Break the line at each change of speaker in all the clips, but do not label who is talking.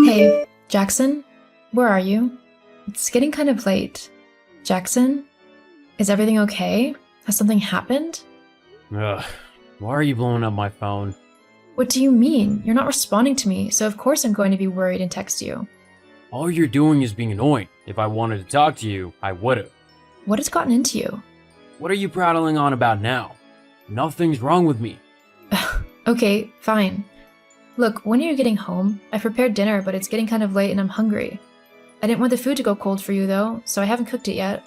Hey, Jackson? Where are you? It's getting kind of late. Jackson? Is everything okay? Has something happened?
Ugh, why are you blowing up my phone?
What do you mean? You're not responding to me, so of course I'm going to be worried and text you.
All you're doing is being annoying. If I wanted to talk to you, I would've.
What has gotten into you?
What are you prattling on about now? Nothing's wrong with me.
Okay, fine. Look, when are you getting home? I prepared dinner, but it's getting kind of late and I'm hungry. I didn't want the food to go cold for you, though, so I haven't cooked it yet.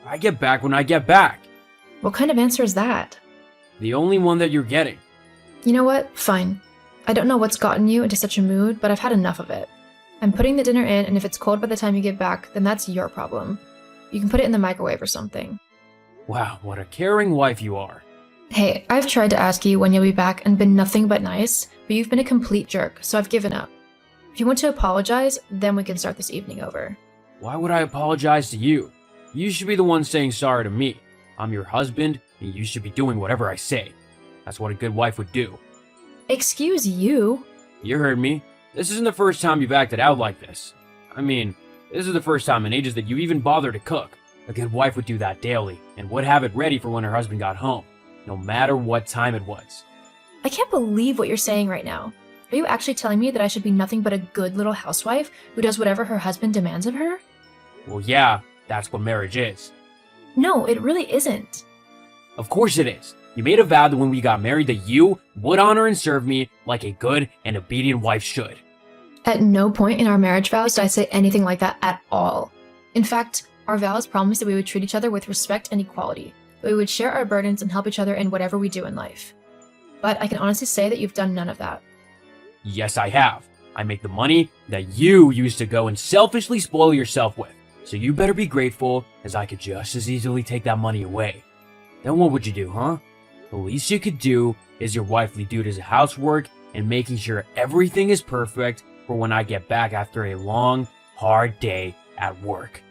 I get back when I get back.
What kind of answer is that?
The only one that you're getting.
You know what? Fine. I don't know what's gotten you into such a mood, but I've had enough of it. I'm putting the dinner in, and if it's cold by the time you get back, then that's your problem. You can put it in the microwave or something.
Wow, what a caring wife you are.
Hey, I've tried to ask you when you'll be back and been nothing but nice, but you've been a complete jerk, so I've given up. If you want to apologize, then we can start this evening over.
Why would I apologize to you? You should be the one saying sorry to me. I'm your husband, and you should be doing whatever I say. That's what a good wife would do.
Excuse you?
You heard me. This isn't the first time you've acted out like this. I mean, this is the first time in ages that you even bother to cook. A good wife would do that daily, and would have it ready for when her husband got home, no matter what time it was.
I can't believe what you're saying right now. Are you actually telling me that I should be nothing but a good little housewife who does whatever her husband demands of her?
Well, yeah, that's what marriage is.
No, it really isn't.
Of course it is. You made a vow that when we got married that you would honor and serve me like a good and obedient wife should.
At no point in our marriage vows did I say anything like that at all. In fact, our vows promised that we would treat each other with respect and equality, that we would share our burdens and help each other in whatever we do in life. But I can honestly say that you've done none of that.
Yes, I have. I make the money that you used to go and selfishly spoil yourself with. So you better be grateful, as I could just as easily take that money away. Then what would you do, huh? The least you could do is your wifely duties of housework and making sure everything is perfect for when I get back after a long, hard day at work.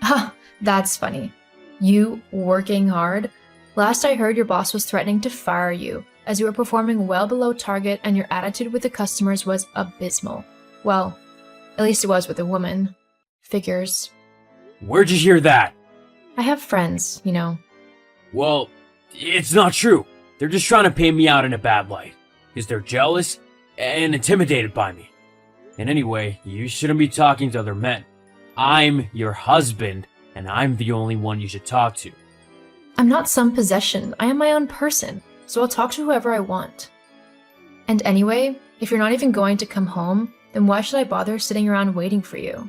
Ha, that's funny. You working hard? Last I heard, your boss was threatening to fire you, as you were performing well below target and your attitude with the customers was abysmal. Well, at least it was with a woman. Figures.
Where'd you hear that?
I have friends, you know.
Well, it's not true. They're just trying to paint me out in a bad light, because they're jealous and intimidated by me. And anyway, you shouldn't be talking to other men. I'm your husband, and I'm the only one you should talk to.
I'm not some possession. I am my own person, so I'll talk to whoever I want. And anyway, if you're not even going to come home, then why should I bother sitting around waiting for you?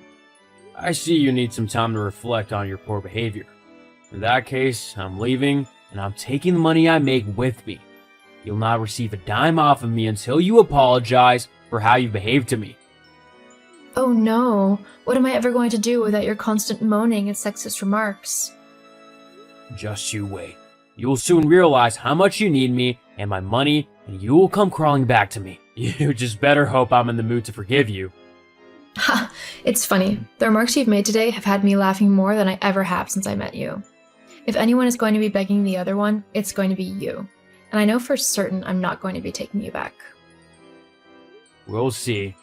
I see you need some time to reflect on your poor behavior. In that case, I'm leaving, and I'm taking the money I make with me. You'll not receive a dime off of me until you apologize for how you behaved to me.
Oh no, what am I ever going to do without your constant moaning and sexist remarks?
Just you wait. You will soon realize how much you need me and my money, and you will come crawling back to me. You just better hope I'm in the mood to forgive you.
Ha, it's funny. The remarks you've made today have had me laughing more than I ever have since I met you. If anyone is going to be begging the other one, it's going to be you. And I know for certain I'm not going to be taking you back.
We'll see.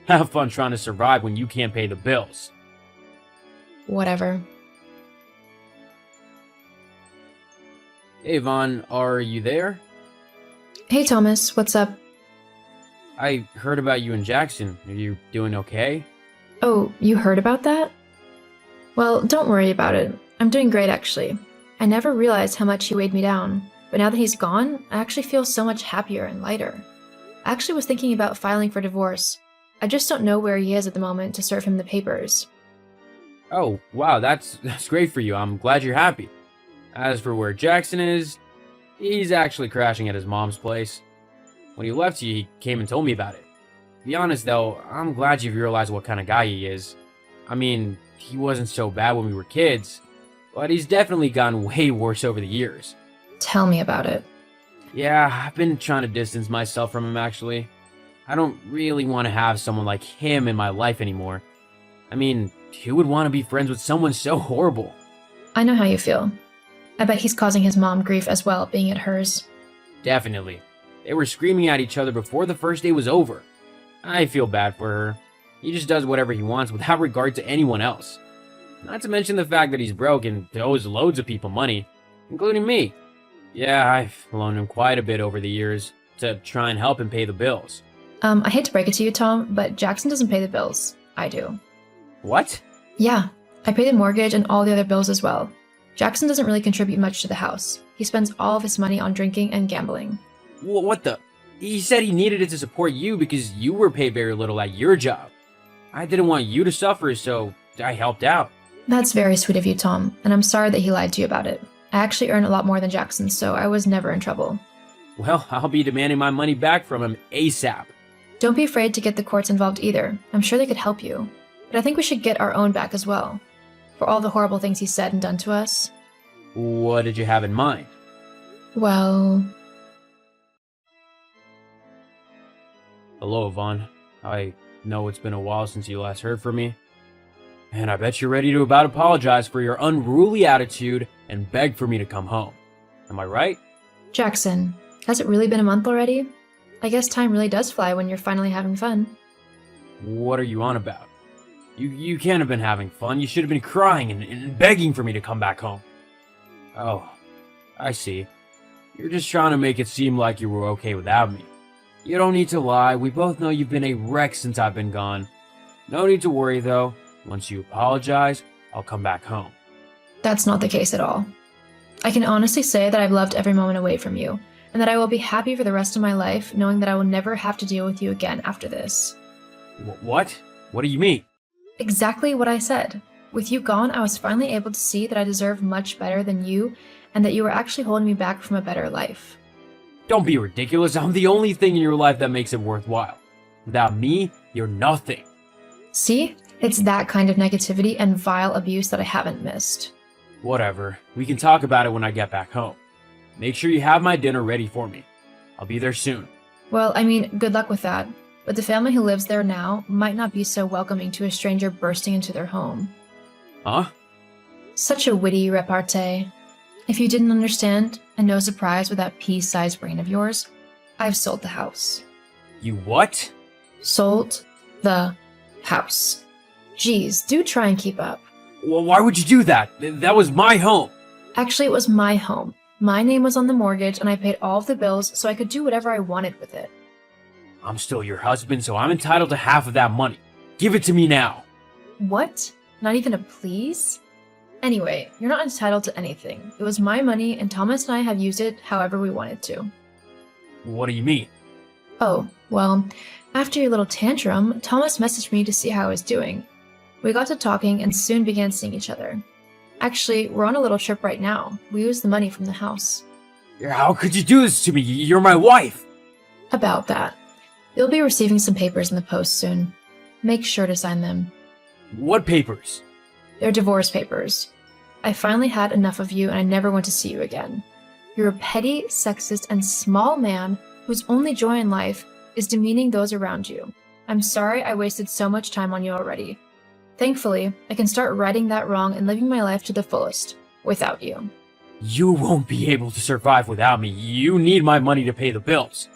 Have fun trying to survive when you can't pay the bills.
Whatever.
Hey Vaughn, are you there?
Hey Thomas, what's up?
I heard about you and Jackson. Are you doing okay?
Oh, you heard about that? Well, don't worry about it. I'm doing great actually. I never realized how much he weighed me down, but now that he's gone, I actually feel so much happier and lighter. I actually was thinking about filing for divorce. I just don't know where he is at the moment to serve him the papers.
Oh, wow, that's great for you. I'm glad you're happy. As for where Jackson is, he's actually crashing at his mom's place. When he left you, he came and told me about it. To be honest though, I'm glad you've realized what kind of guy he is. I mean, he wasn't so bad when we were kids, but he's definitely gotten way worse over the years.
Tell me about it.
Yeah, I've been trying to distance myself from him actually. I don't really want to have someone like him in my life anymore. I mean, who would want to be friends with someone so horrible?
I know how you feel. I bet he's causing his mom grief as well, being at hers.
Definitely. They were screaming at each other before the first day was over. I feel bad for her. He just does whatever he wants without regard to anyone else. Not to mention the fact that he's broke and owes loads of people money, including me. Yeah, I've loaned him quite a bit over the years to try and help him pay the bills.
I hate to break it to you, Tom, but Jackson doesn't pay the bills. I do.
What?
Yeah, I pay the mortgage and all the other bills as well. Jackson doesn't really contribute much to the house. He spends all of his money on drinking and gambling.
What the? He said he needed it to support you because you were paid very little at your job. I didn't want you to suffer, so I helped out.
That's very sweet of you, Tom, and I'm sorry that he lied to you about it. I actually earn a lot more than Jackson, so I was never in trouble.
Well, I'll be demanding my money back from him ASAP.
Don't be afraid to get the courts involved either. I'm sure they could help you. But I think we should get our own back as well. For all the horrible things he said and done to us.
What did you have in mind?
Well...
Hello, Yvonne. I know it's been a while since you last heard from me. And I bet you're ready to about apologize for your unruly attitude and beg for me to come home. Am I right?
Jackson, has it really been a month already? I guess time really does fly when you're finally having fun.
What are you on about? You can't have been having fun. You should have been crying and begging for me to come back home. Oh, I see. You're just trying to make it seem like you were okay without me. You don't need to lie. We both know you've been a wreck since I've been gone. No need to worry, though. Once you apologize, I'll come back home.
That's not the case at all. I can honestly say that I've loved every moment away from you, and that I will be happy for the rest of my life knowing that I will never have to deal with you again after this.
What? What do you mean?
Exactly what I said. With you gone, I was finally able to see that I deserve much better than you, and that you were actually holding me back from a better life.
Don't be ridiculous. I'm the only thing in your life that makes it worthwhile. Without me, you're nothing.
See? It's that kind of negativity and vile abuse that I haven't missed.
Whatever. We can talk about it when I get back home. Make sure you have my dinner ready for me. I'll be there soon.
Well, I mean, good luck with that. But the family who lives there now might not be so welcoming to a stranger bursting into their home.
Huh?
Such a witty repartee. If you didn't understand, and no surprise with that pea-sized brain of yours, I've sold the house.
You what?
Sold the house. Geez, do try and keep up.
Well, why would you do that? That was my home.
Actually, it was my home. My name was on the mortgage, and I paid all of the bills so I could do whatever I wanted with it.
I'm still your husband, so I'm entitled to half of that money. Give it to me now.
What? Not even a please? Anyway, you're not entitled to anything. It was my money, and Thomas and I have used it however we wanted to.
What do you mean?
Oh, well, after your little tantrum, Thomas messaged me to see how I was doing. We got to talking and soon began seeing each other. Actually, we're on a little trip right now. We used the money from the house.
How could you do this to me? You're my wife.
About that. You'll be receiving some papers in the post soon. Make sure to sign them.
What papers?
They're divorce papers. I finally had enough of you and I never want to see you again. You're a petty, sexist, and small man whose only joy in life is demeaning those around you. I'm sorry I wasted so much time on you already. Thankfully, I can start righting that wrong and living my life to the fullest, without you.
You won't be able to survive without me. You need my money to pay the bills.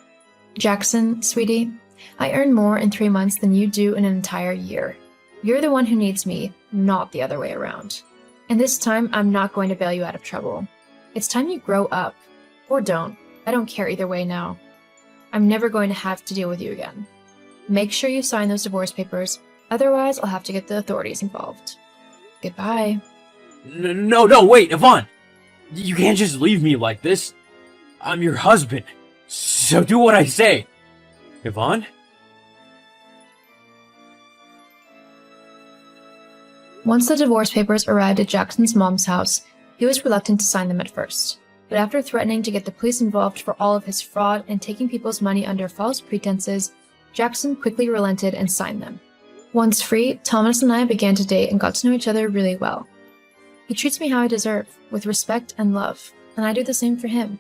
Jackson, sweetie, I earn more in 3 months than you do in an entire year. You're the one who needs me, not the other way around. And this time, I'm not going to bail you out of trouble. It's time you grow up. Or don't. I don't care either way now. I'm never going to have to deal with you again. Make sure you sign those divorce papers, otherwise I'll have to get the authorities involved. Goodbye.
No, wait, Yvonne! You can't just leave me like this. I'm your husband, so do what I say. Yvonne?
Once the divorce papers arrived at Jackson's mom's house, he was reluctant to sign them at first. But after threatening to get the police involved for all of his fraud and taking people's money under false pretenses, Jackson quickly relented and signed them. Once free, Thomas and I began to date and got to know each other really well. He treats me how I deserve, with respect and love, and I do the same for him.